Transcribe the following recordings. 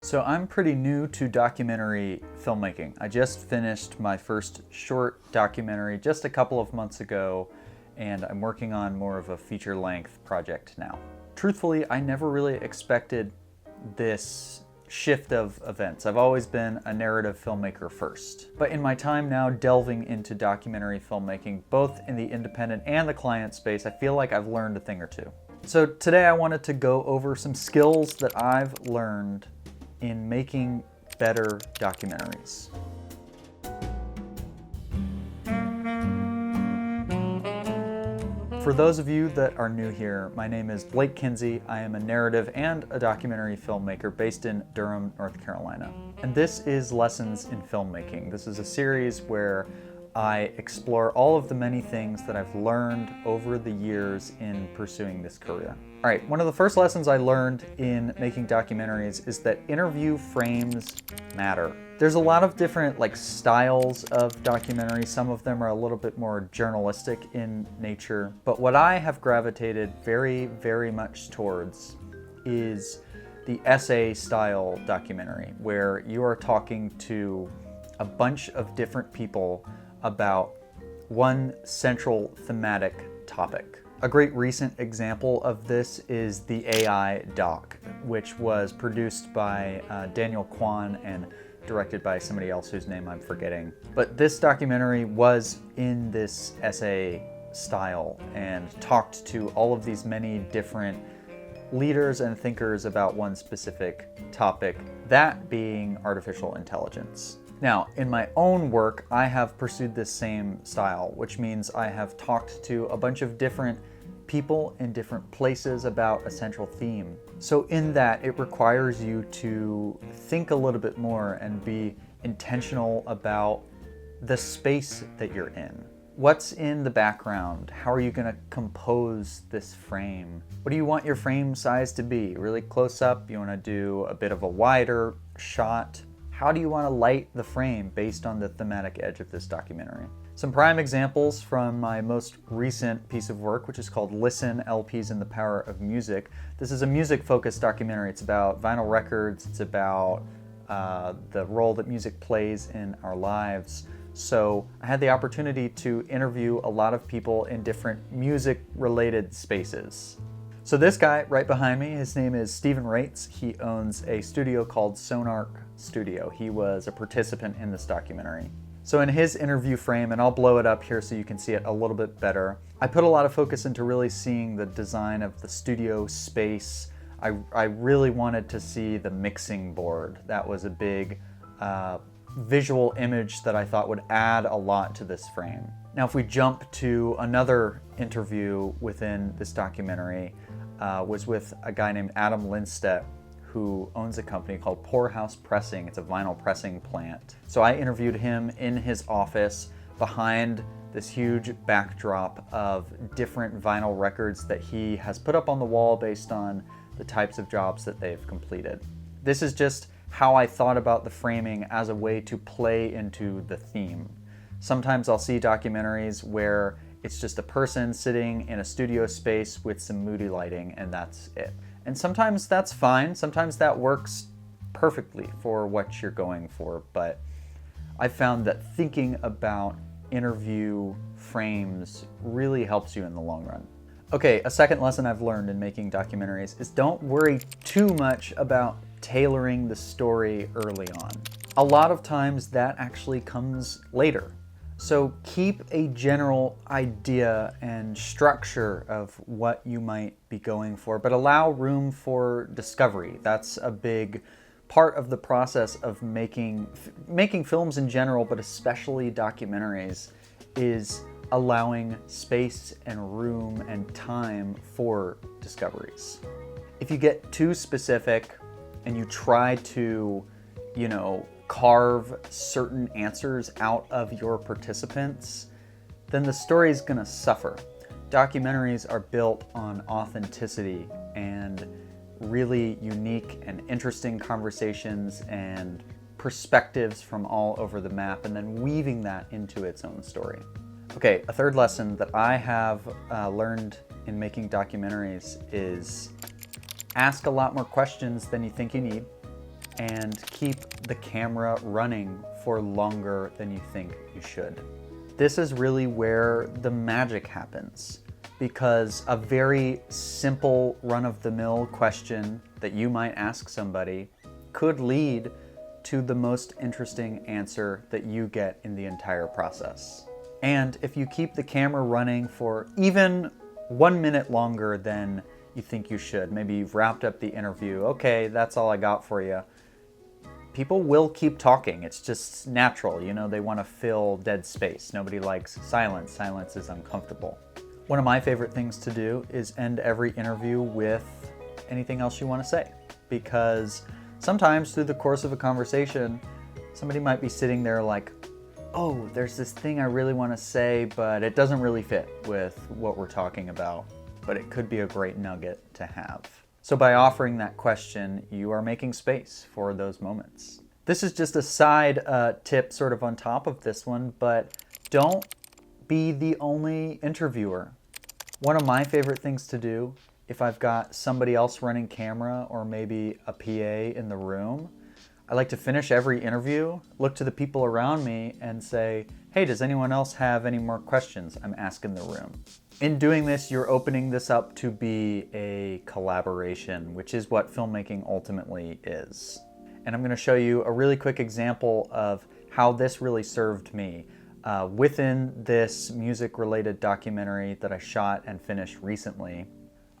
So I'm pretty new to documentary filmmaking. I just finished my first short documentary just a couple of months ago, and I'm working on more of a feature-length project now. Truthfully, I never really expected this shift of events. I've always been a narrative filmmaker first. But in my time now delving into documentary filmmaking, both in the independent and the client space, I feel like I've learned a thing or two. So today I wanted to go over some skills that I've learned in making better documentaries. For those of you that are new here, my name is Blake Kinsey. I am a narrative and a documentary filmmaker based in Durham, North Carolina. And this is Lessons in Filmmaking. This is a series where I explore all of the many things that I've learned over the years in pursuing this career. All right, one of the first lessons I learned in making documentaries is that interview frames matter. There's a lot of different styles of documentaries. Some of them are a little bit more journalistic in nature, but what I have gravitated very, very much towards is the essay style documentary, where you are talking to a bunch of different people about one central thematic topic. A great recent example of this is the AI doc, which was produced by Daniel Kwan and directed by somebody else whose name I'm forgetting. But this documentary was in this essay style and talked to all of these many different leaders and thinkers about one specific topic, that being artificial intelligence. Now, in my own work, I have pursued this same style, which means I have talked to a bunch of different people in different places about a central theme. So in that, it requires you to think a little bit more and be intentional about the space that you're in. What's in the background? How are you going to compose this frame? What do you want your frame size to be? Really close up? You want to do a bit of a wider shot? How do you want to light the frame based on the thematic edge of this documentary? Some prime examples from my most recent piece of work, which is called Listen, LPs and the Power of Music. This is a music-focused documentary. It's about vinyl records. It's about the role that music plays in our lives. So I had the opportunity to interview a lot of people in different music-related spaces. So this guy right behind me, his name is Stephen Raitz. He owns a studio called Sonar Studio. He was a participant in this documentary. So in his interview frame, and I'll blow it up here so you can see it a little bit better, I put a lot of focus into really seeing the design of the studio space. I really wanted to see the mixing board. That was a big visual image that I thought would add a lot to this frame. Now if we jump to another interview within this documentary, was with a guy named Adam Lindstedt, who owns a company called Poorhouse Pressing. It's a vinyl pressing plant. So I interviewed him in his office behind this huge backdrop of different vinyl records that he has put up on the wall based on the types of jobs that they've completed. This is just how I thought about the framing as a way to play into the theme. Sometimes I'll see documentaries where it's just a person sitting in a studio space with some moody lighting and that's it. And sometimes that's fine. Sometimes that works perfectly for what you're going for. But I found that thinking about interview frames really helps you in the long run. Okay, a second lesson I've learned in making documentaries is don't worry too much about tailoring the story early on. A lot of times that actually comes later. So keep a general idea and structure of what you might be going for, but allow room for discovery. That's a big part of the process of making films in general, but especially documentaries, is allowing space and room and time for discoveries. If you get too specific and you try to, carve certain answers out of your participants, then the story is going to suffer. Documentaries are built on authenticity and really unique and interesting conversations and perspectives from all over the map, and then weaving that into its own story. Okay, a third lesson that I have learned in making documentaries is ask a lot more questions than you think you need. and keep the camera running for longer than you think you should. This is really where the magic happens, because a very simple run-of-the-mill question that you might ask somebody could lead to the most interesting answer that you get in the entire process. And if you keep the camera running for even 1 minute longer than you think you should, maybe you've wrapped up the interview, okay, that's all I got for you, people will keep talking. It's just natural, you know, they want to fill dead space. Nobody likes silence. Silence is uncomfortable. One of my favorite things to do is end every interview with anything else you want to say, because sometimes through the course of a conversation, somebody might be sitting there like, oh, there's this thing I really want to say, but it doesn't really fit with what we're talking about, but it could be a great nugget to have. So by offering that question, you are making space for those moments. This is just a side tip sort of on top of this one, but don't be the only interviewer. One of my favorite things to do, if I've got somebody else running camera or maybe a PA in the room, I like to finish every interview, look to the people around me and say, hey, does anyone else have any more questions? I'm asking the room. In doing this, you're opening this up to be a collaboration, which is what filmmaking ultimately is. And I'm going to show you a really quick example of how this really served me within this music-related documentary that I shot and finished recently.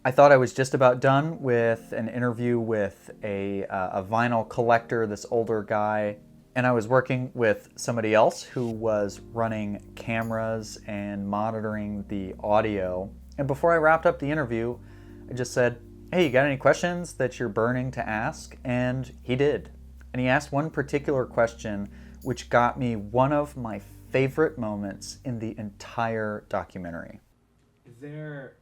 I thought I was just about done with an interview with a vinyl collector, this older guy, and I was working with somebody else who was running cameras and monitoring the audio. And before I wrapped up the interview, I just said, hey, you got any questions that you're burning to ask? And he did. And he asked one particular question which got me one of my favorite moments in the entire documentary. Is there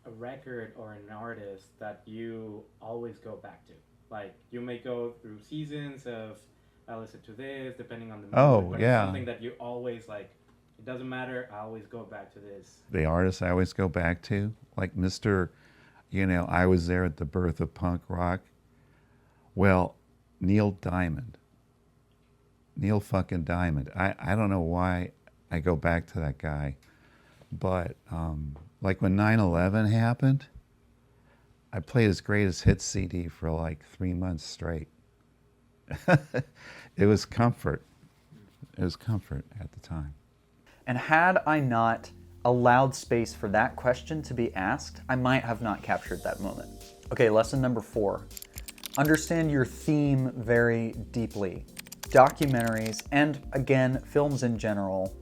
a record or an artist that you always go back to? Like, you may go through seasons of, I listen to this, depending on the mood, but yeah. it's something that you always like, it doesn't matter, I always go back to this. The artists I always go back to, like Mr., I was there at the birth of punk rock. Well, Neil Diamond. Neil fucking Diamond. I don't know why I go back to that guy, but like when 9/11 happened, I played his greatest hits CD for like 3 months straight. It was comfort. It was comfort at the time. And had I not allowed space for that question to be asked, I might have not captured that moment. Okay, lesson number 4. Understand your theme very deeply. Documentaries, and again, films in general,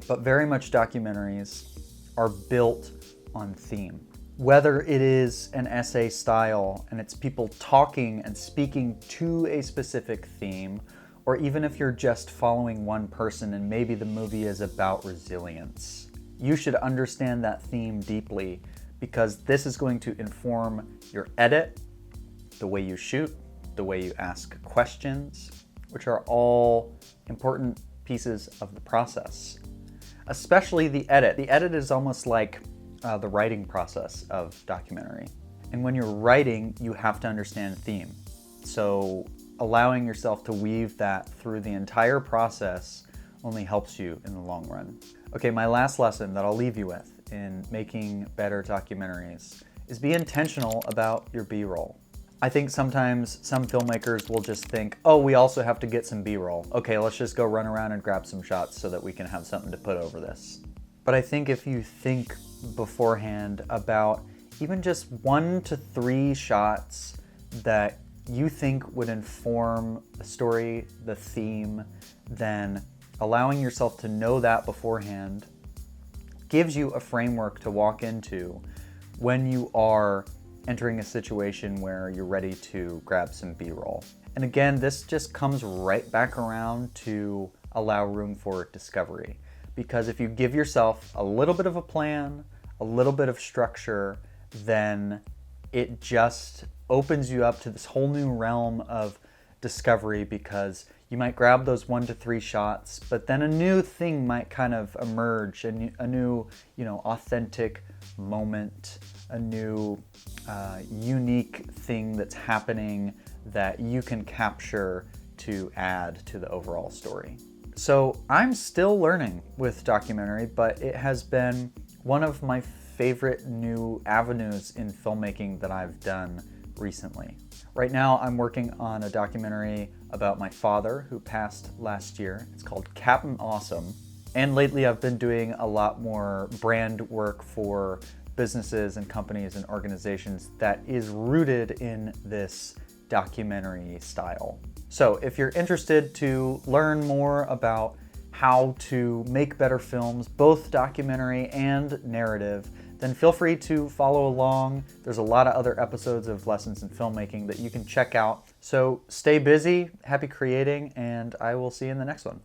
but very much documentaries, are built on theme. Whether it is an essay style and it's people talking and speaking to a specific theme, or even if you're just following one person and maybe the movie is about resilience, you should understand that theme deeply, because this is going to inform your edit, the way you shoot, the way you ask questions, which are all important pieces of the process. Especially the edit. The edit is almost like the writing process of documentary. And when you're writing, you have to understand theme. So allowing yourself to weave that through the entire process only helps you in the long run. Okay, my last lesson that I'll leave you with in making better documentaries is be intentional about your B-roll. I think sometimes some filmmakers will just think, oh, we also have to get some B-roll. Okay, let's just go run around and grab some shots so that we can have something to put over this. But I think if you think beforehand about even just 1 to 3 shots that you think would inform the story, the theme, then allowing yourself to know that beforehand gives you a framework to walk into when you are entering a situation where you're ready to grab some B-roll. And again, this just comes right back around to allow room for discovery. Because if you give yourself a little bit of a plan, a little bit of structure, then it just opens you up to this whole new realm of discovery, because you might grab those 1 to 3 shots, but then a new thing might kind of emerge, a new, authentic moment, a new, unique thing that's happening that you can capture to add to the overall story. So I'm still learning with documentary, but it has been one of my favorite new avenues in filmmaking that I've done recently. Right now I'm working on a documentary about my father who passed last year. It's called Captain Awesome. And lately I've been doing a lot more brand work for businesses and companies and organizations that is rooted in this documentary style. So if you're interested to learn more about how to make better films, both documentary and narrative, then feel free to follow along. There's a lot of other episodes of Lessons in Filmmaking that you can check out. So stay busy, happy creating, and I will see you in the next one.